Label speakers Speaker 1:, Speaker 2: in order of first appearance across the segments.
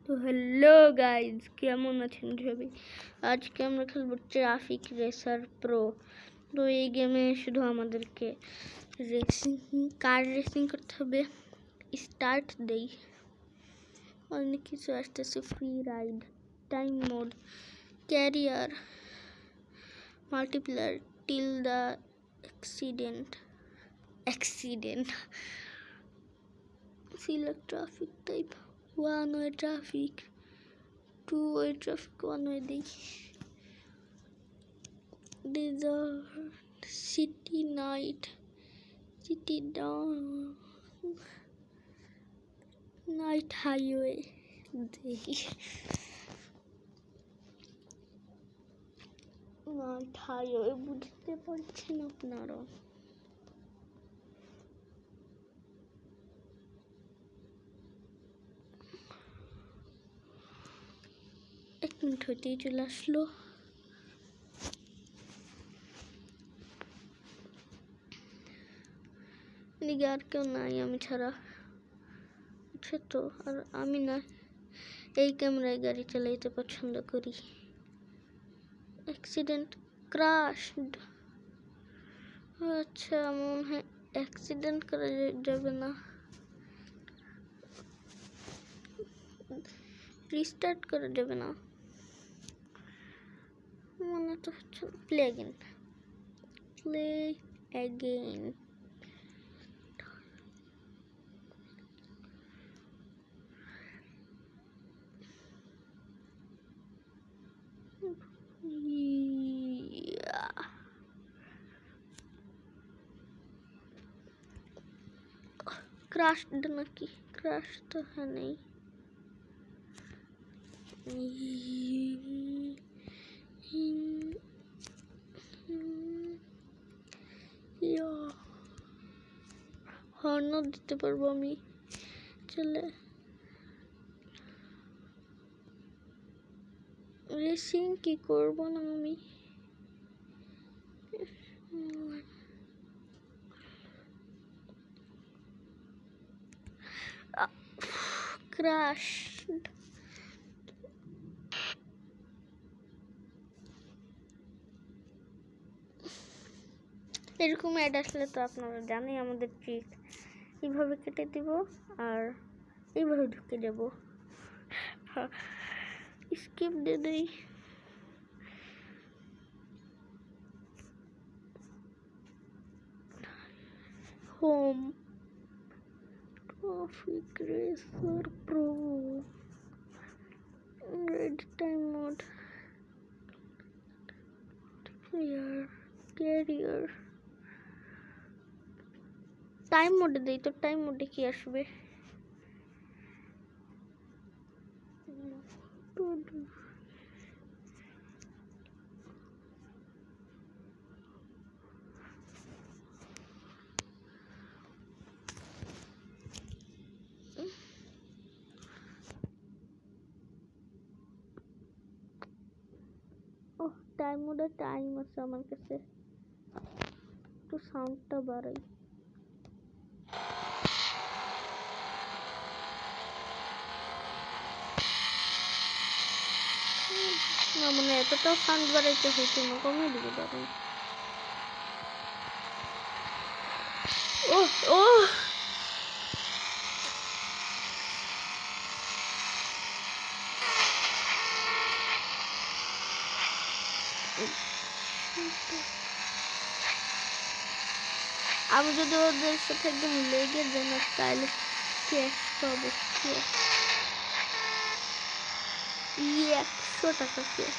Speaker 1: তো hello guys, কেমন আছেন সবাই? আজকে আমরা খেলবো ট্রাফিক রেসার প্রো। তো এই গেমে শুধু আমাদেরকে কার রেসিং করতে হবে। স্টার্ট দেই, অনেক কিছু আসতেছে। Free ride, time mode, career, multiplayer, till the accident, select traffic type, one way traffic, two way traffic, one way day, desert, city night, city dawn, night highway day, night highway বুঝতে পারছেন আপনারা? এক minute হইতেই চলে আসলো। এদিকে আর কেউ নাই আমি ছাড়া, আচ্ছা তো। আর আমি না এই ক্যামেরায় গাড়ি চালাইতে পছন্দ করি। অ্যাক্সিডেন্ট, ক্রাশড, আচ্ছা মনে হয় অ্যাক্সিডেন্ট করা যাবে না, রিস্টার্ট করা যাবে না, মনে তো হচ্ছে। প্লে অ্যাগেন, ক্রাশড নাকি? ক্রাশ তো হ্যাঁ নেই। হর্নও দিতে পারবো আমি, চলে। রেসিং কি করবো না আমি? ক্রাশ, এরকম অ্যাড আসলে তো আপনারা জানেন আমাদের ট্রিক। এইভাবে কেটে দিব আর এইভাবে ঢুকে যাব। স্কিপ দিয়ে দেই। Home, traffic racer pro, red time mode, career. Time মোডে দেই তো, টাইম মোডে কি আসবে? ওহ, টাইম মোডে টাইম আছে আমার কাছে, একটু সাউন্ডটা বাড়াই। না মানে এতটাও সাউন্ড বাড়াইতে হইতো না, কমিয়ে দিতে পারেন। ও ও আমি যদি ওদের সাথে একদম লেগে যাই না, তাহলে ক্যাশ পাবো। 100 টাকা ক্যাশ।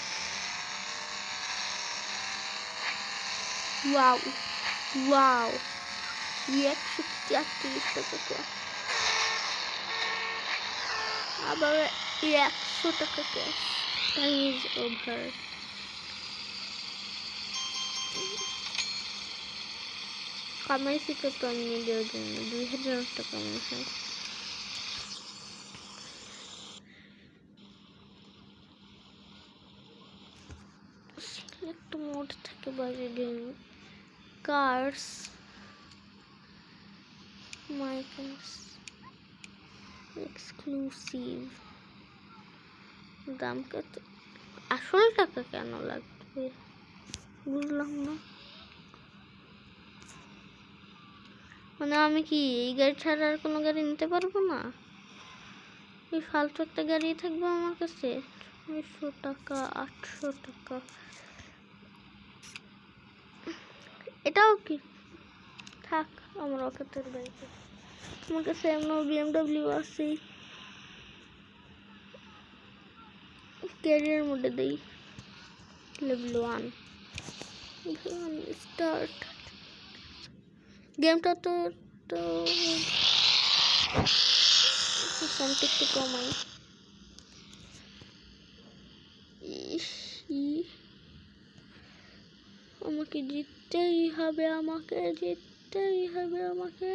Speaker 1: ওয়াও ওয়াও, 133 টাকা ক্যাশ, আবার 100 টাকা ক্যাশ। Time is over. কামাইছি কত আমি নিজের জন্য? 2000 টাকা মনে হয়। একটা মোড থাকে বাইরে গেম, কার্স, মাইকার্স, এক্সক্লুসিভ, দাম কত? আসল টাকা কেন লাগবে বুঝলাম না। মানে আমি কি এই গাড়ি ছাড়া আর কোনো গাড়ি নিতে পারবো না? এই ফালতু একটা গাড়ি থাকবে আমার কাছে? 600 টাকা, 800 টাকা, এটাও কি থাক আমার অফাতের গাড়িতে। আমার কাছে এমন BMW আছে, ক্যারিয়ার মোডে দেই লেভেল 1 স্টার্ট। গেমটা তো তো সামনে একটু কমাই। আমাকে জিততেই হবে, আমাকে জিততেই হবে, আমাকে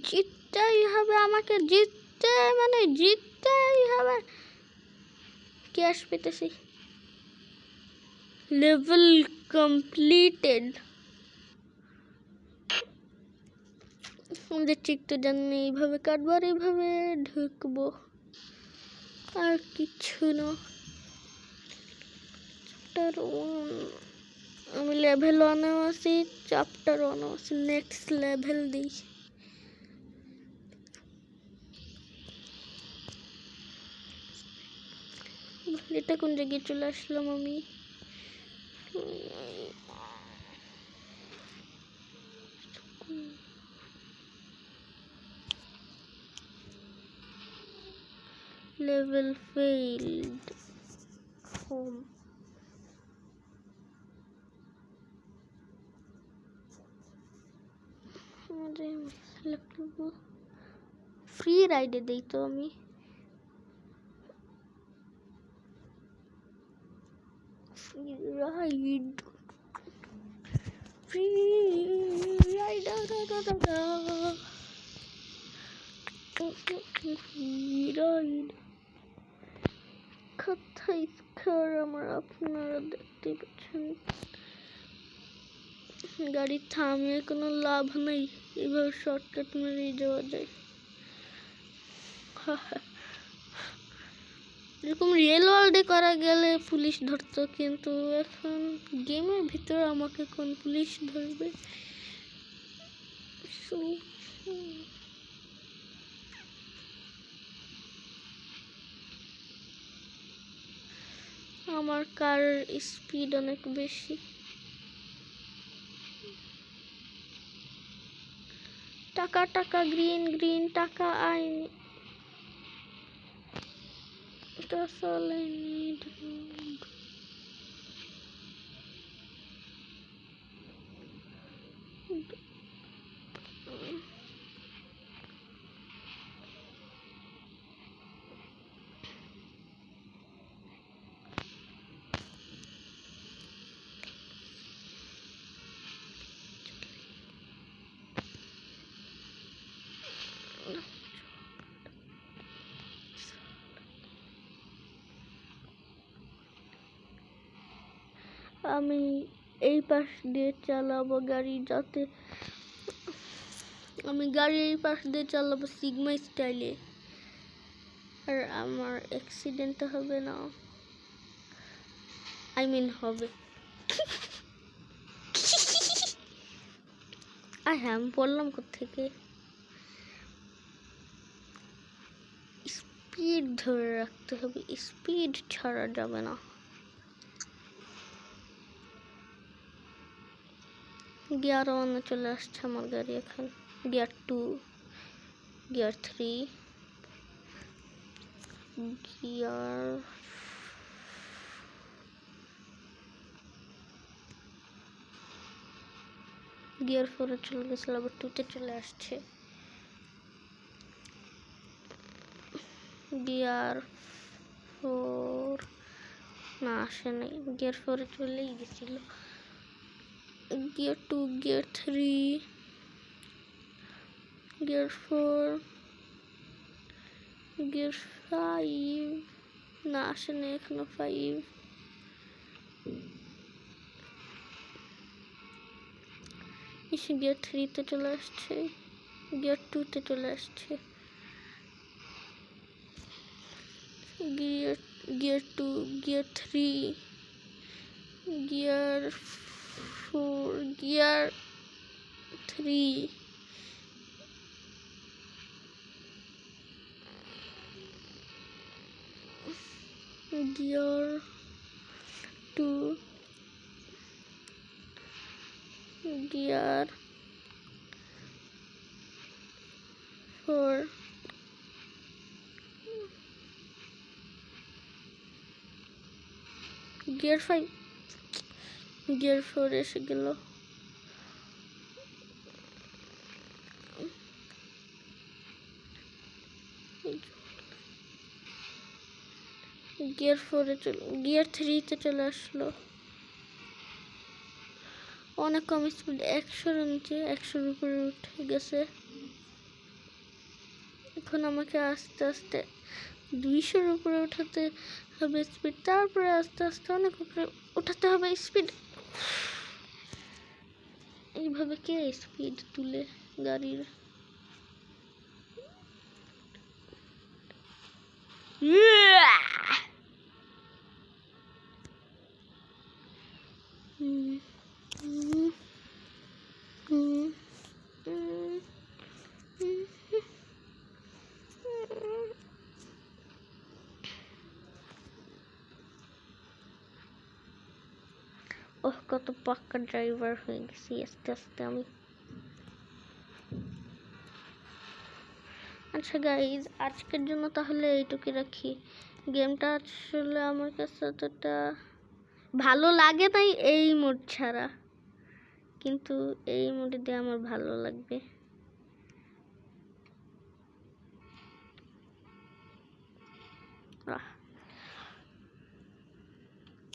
Speaker 1: জিততেই হবে, আমাকে জিততে মানে জিততেই হবে। ক্যাশ পেতেছি। Level completed. আমাদের ঠিক তো জানি এইভাবে কাটবো আর এইভাবে ঢুকবো, আর কিছু না। চ্যাপ্টার 1 আমি লেভেল 1-এও আছি, চ্যাপ্টার 1-ও আছি। নেক্সট লেভেল দিই। এটা কোন জায়গায় চলে আসলাম আমি? Level field. হোম। ফ্রি রাইডে দেই তো আমি। Free ride, free ride, ride. কোথায় স্কোর আমার আপনারা দেখতে পাচ্ছেন। গাড়ি থামিয়ে কোনো লাভ নেই, এভাবে শর্টকাট মেরেই যাওয়া যায়। এরকম রিয়েল ওয়ার্ল্ডে করা গেলে পুলিশ ধরতো, কিন্তু এখন গেমের ভিতরে আমাকে কোন পুলিশ ধরবে? আমার কার স্পিড অনেক বেশি। টাকা টাকা, গ্রিন গ্রিন, টাকা আইনি। That's all I need. আমি এই পাশ দিয়ে চালাবো গাড়ি, যাতে আমি গাড়ি এই পাশ দিয়ে চালাবো সিগমা স্টাইলে, আর আমার অ্যাক্সিডেন্ট হবে না। আই মিন হবে। হ্যাঁ আমি বললাম কোত্থেকে। স্পিড ধরে রাখতে হবে, স্পিড ছাড়া যাবে না। গিয়ার 1-এ চলে আসছে আমার গাড়ি এখন। গিয়ার 2, গিয়ার 3, গিয়ার গিয়ার 4-এ চলে গেছিল, আবার 2-তে চলে আসছে। গিয়ার 4 না আসে নাই, গিয়ার 4-এ চলেই গেছিল। গিয়ার 2, গিয়ার 3, গিয়ার 4, গিয়ার 5 না আসে নাই এখনো। 5 এসে গিয়ার 3-তে চলে আসছে, গিয়ার 2-তে চলে আসছে। gear 2, gear 3, gear 4, gear 3, gear 2, gear 4, gear 5, gear 4 এসে গেল। গিয়ার 4 গিয়ার 3 তে চলে আসলো। অনেক কম স্পিড, 100-এর নিচে, 100-এর উপরে উঠে গেছে। এখন আমাকে আস্তে আস্তে 200-এর উপরে উঠাতে হবে স্পিড, তারপরে আস্তে আস্তে অনেক উপরে উঠাতে হবে স্পিড। এইভাবে কে স্পিড তুলে গাড়ির? ওহ, কত পাক্কা ড্রাইভার হয়ে গেছি আস্তে আস্তে আমি। আচ্ছা গাইজ, আজকের জন্য তাহলে এইটুকু রাখি। গেমটা আসলে আমার কাছে অতটা ভালো লাগে তাই এই মোড ছাড়া, কিন্তু এই মোডে দিয়ে আমার ভালো লাগবে।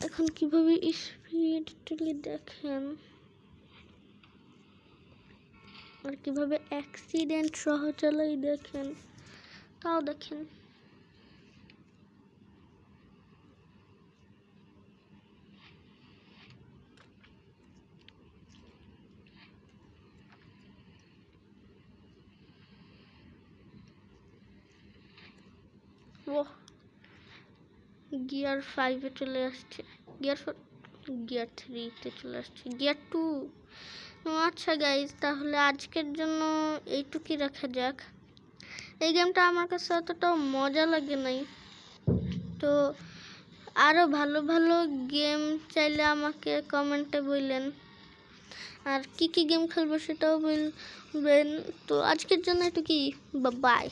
Speaker 1: এখন কিভাবে স্পিড তুলে দেখেন, আর কিভাবে অ্যাক্সিডেন্ট সহ চালাই দেখেন, তাও দেখেন। ওহ, গিয়ার 5-এ চলে আসছে, গিয়ার 4, গিয়ার 3-তে চলে আসছে, গিয়ার 2। আচ্ছা গাইজ, তাহলে আজকের জন্য এইটুকুই রাখা যাক। এই গেমটা আমার কাছে অতটাও মজা লাগে নাই, তো আরও ভালো ভালো গেম চাইলে আমাকে কমেন্টে বললেন, আর কি কি গেম খেলবো সেটাও বলবেন। তো আজকের জন্য এটুকুই, বাই।